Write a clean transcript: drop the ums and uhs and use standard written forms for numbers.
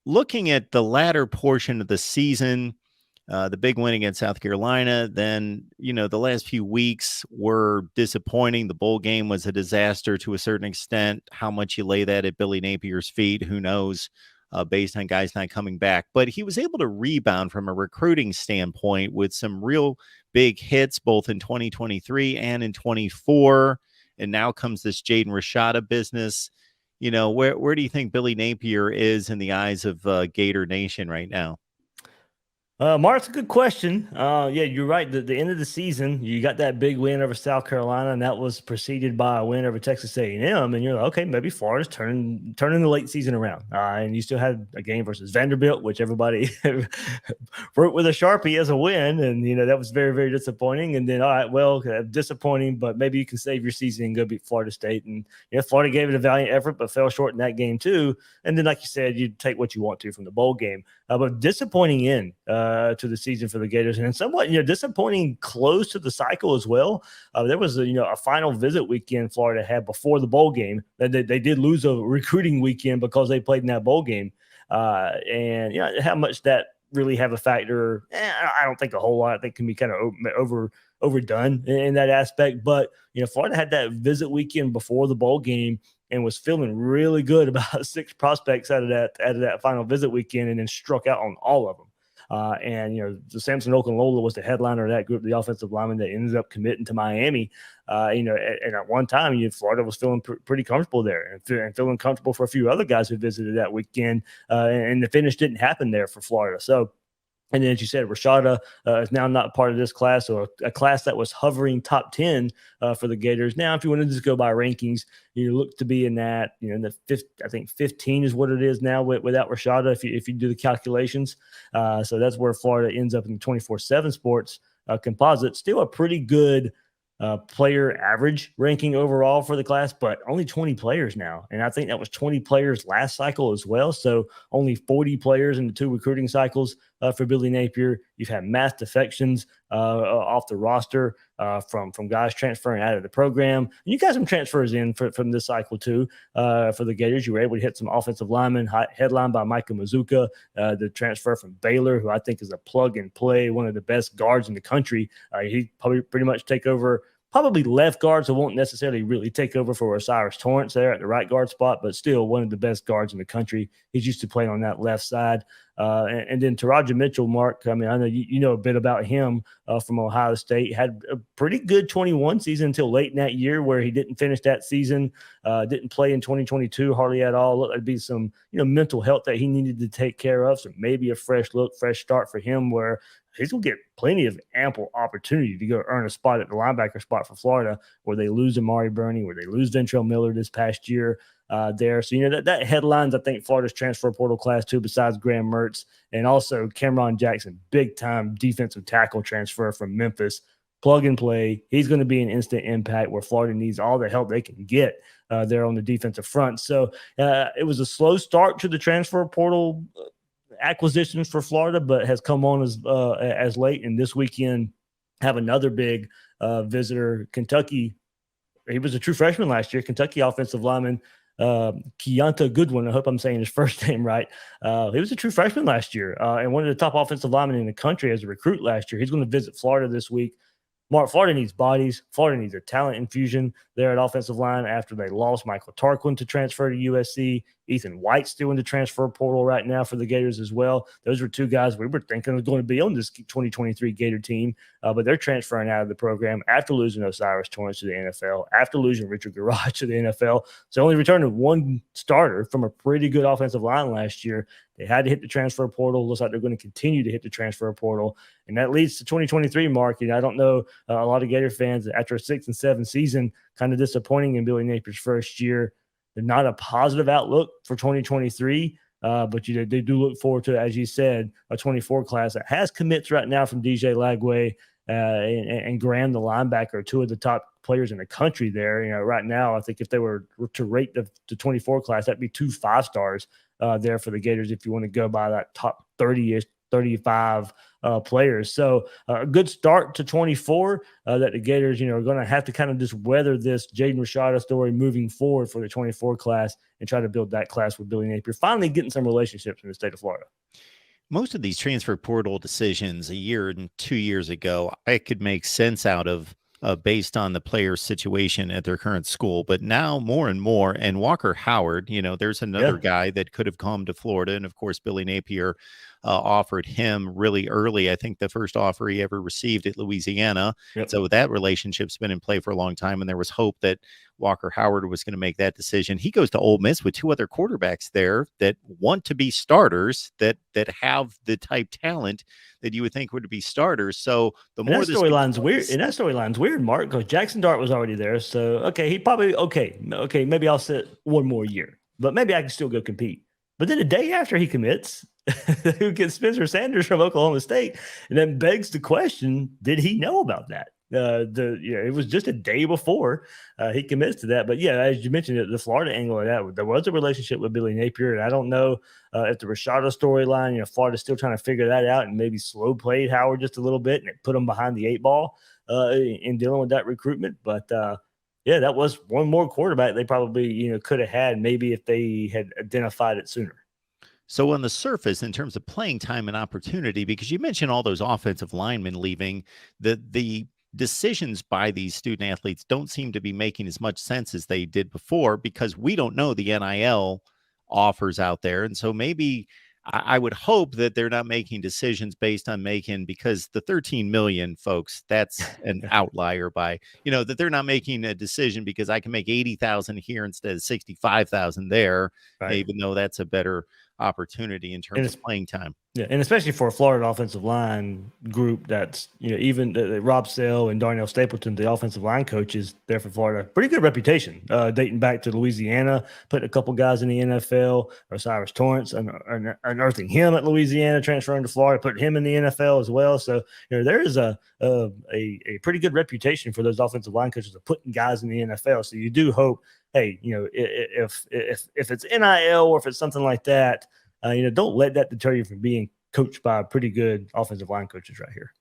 Looking at the latter portion of the season, the big win against South Carolina, then, the last few weeks were disappointing. The bowl game was a disaster to a certain extent. How much you lay that at Billy Napier's feet, who knows, based on guys not coming back. But he was able to rebound from a recruiting standpoint with some real big hits, both in 2023 and in 24. And now comes this Jaden Rashada business. Where do you think Billy Napier is in the eyes of Gator Nation right now? Mark, it's a good question. Yeah, you're right. The end of the season, you got that big win over South Carolina, and that was preceded by a win over Texas A&M. And you're like, okay, maybe Florida's turning the late season around. And you still had a game versus Vanderbilt, which everybody wrote with a Sharpie as a win, and that was very, very disappointing. And then, all right, well, disappointing, but maybe you can save your season and go beat Florida State. And Florida gave it a valiant effort, but fell short in that game too. And then, like you said, you take what you want to from the bowl game, but disappointing end to the season for the Gators, and somewhat disappointing close to the cycle as well. There was a final visit weekend Florida had before the bowl game. They did lose a recruiting weekend because they played in that bowl game, and how much that really have a factor, I don't think a whole lot. I think can be kind of overdone in that aspect. But Florida had that visit weekend before the bowl game and was feeling really good about 6 prospects out of that final visit weekend, and then struck out on all of them. The Samson Okunlola was the headliner of that group, the offensive lineman that ended up committing to Miami. And at one time, Florida was feeling pretty comfortable there, and feeling comfortable for a few other guys who visited that weekend. And the finish didn't happen there for Florida. So, and then, as you said, Rashada is now not part of this class, or a class that was hovering top 10 for the Gators. Now, if you want to just go by rankings, you look to be in that, in the fifth, I think 15 is what it is now without Rashada, if you do the calculations. So that's where Florida ends up in the 24/7 Sports composite. Still a pretty good player average ranking overall for the class, but only 20 players now. And I think that was 20 players last cycle as well. So only 40 players in the 2 recruiting cycles for Billy Napier. You've had mass defections off the roster from guys transferring out of the program. And you got some transfers in from this cycle too for the Gators. You were able to hit some offensive linemen, headlined by Micah Mazuka, the transfer from Baylor, who I think is a plug and play, one of the best guards in the country. He probably pretty much take over probably left guard, so won't necessarily really take over for Osiris Torrance there at the right guard spot, but still one of the best guards in the country. He's used to playing on that left side. And then Taraja Mitchell, Mark, I mean, I know you know a bit about him from Ohio State. Had a pretty good 21 season until late in that year, where he didn't finish that season, didn't play in 2022 hardly at all. Looked like be some mental health that he needed to take care of. So maybe a fresh look, fresh start for him, where he's going to get plenty of ample opportunity to go earn a spot at the linebacker spot for Florida, where they lose Amari Burney, where they lose Ventrell Miller this past year there. So, that headlines, I think, Florida's transfer portal class too, besides Graham Mertz, and also Cameron Jackson, big-time defensive tackle transfer from Memphis. Plug and play. He's going to be an instant impact, where Florida needs all the help they can get there on the defensive front. So it was a slow start to the transfer portal acquisitions for Florida, but has come on as late. And this weekend have another big visitor, Kentucky. He was a true freshman last year, Kentucky offensive lineman Keonta Goodwin. I hope I'm saying his first name right. He was a true freshman last year and one of the top offensive linemen in the country as a recruit last year. He's going to visit Florida this week. Mark, Florida needs bodies. Florida needs a talent infusion there at offensive line after they lost Michael Tarquin to transfer to USC. Ethan White's still in the transfer portal right now for the Gators as well. Those were 2 guys we were thinking was going to be on this 2023 Gator team, but they're transferring out of the program after losing Osiris Torrance to the NFL, after losing Richard Garage to the NFL. So only returning 1 starter from a pretty good offensive line last year. They had to hit the transfer portal. Looks like they're going to continue to hit the transfer portal. And that leads to 2023, Mark. I don't know, a lot of Gator fans, after a 6-7 season, kind of disappointing in Billy Napier's first year. They're not a positive outlook for 2023, but they do look forward to, as you said, a 24 class that has commits right now from DJ Lagway and Graham, the linebacker, 2 of the top players in the country there. Right now, I think if they were to rate the 24 class, that'd be 2 5-stars there for the Gators if you want to go by that top 30-ish 35 players. So a good start to 24 that the Gators, are going to have to kind of just weather this Jaden Rashada story moving forward for the 24 class and try to build that class with Billy Napier, finally getting some relationships in the state of Florida. Most of these transfer portal decisions a year and 2 years ago, I could make sense out of based on the player's situation at their current school. But now more and more, and Walker Howard, there's another guy that could have come to Florida. And of course, Billy Napier offered him really early. I think the first offer he ever received at Louisiana. So that relationship's been in play for a long time. And there was hope that Walker Howard was going to make that decision. He goes to Ole Miss with 2 other quarterbacks there that want to be starters, that have the type talent that you would think would be starters. So the more the storyline's weird, and that storyline's weird, Mark, because Jackson Dart was already there. So he probably maybe I'll sit one more year, but maybe I can still go compete. But then the day after he commits, who gets Spencer Sanders from Oklahoma State, and then begs the question: did he know about that? It was just a day before he commits to that. But yeah, as you mentioned, the Florida angle of that, there was a relationship with Billy Napier, and I don't know if the Rashada storyline, Florida's still trying to figure that out, and maybe slow played Howard just a little bit, and it put him behind the 8 ball in dealing with that recruitment. But that was one more quarterback they probably could have had maybe if they had identified it sooner. So on the surface, in terms of playing time and opportunity, because you mentioned all those offensive linemen leaving, the decisions by these student athletes don't seem to be making as much sense as they did before, because we don't know the NIL offers out there. And so maybe I would hope that they're not making decisions based on because the 13 million, folks, that's an outlier by, that they're not making a decision because I can make 80,000 here instead of 65,000 there, even though that's a better opportunity in terms of playing time. Yeah, and especially for a Florida offensive line group that's, even Rob Sale and Darnell Stapleton, the offensive line coaches there for Florida, pretty good reputation dating back to Louisiana, putting a couple guys in the NFL, Osiris Torrance, unearthing him at Louisiana, transferring to Florida, putting him in the NFL as well. So, there is a pretty good reputation for those offensive line coaches of putting guys in the NFL. So you do hope, hey, if it's NIL or if it's something like that, don't let that deter you from being coached by pretty good offensive line coaches right here.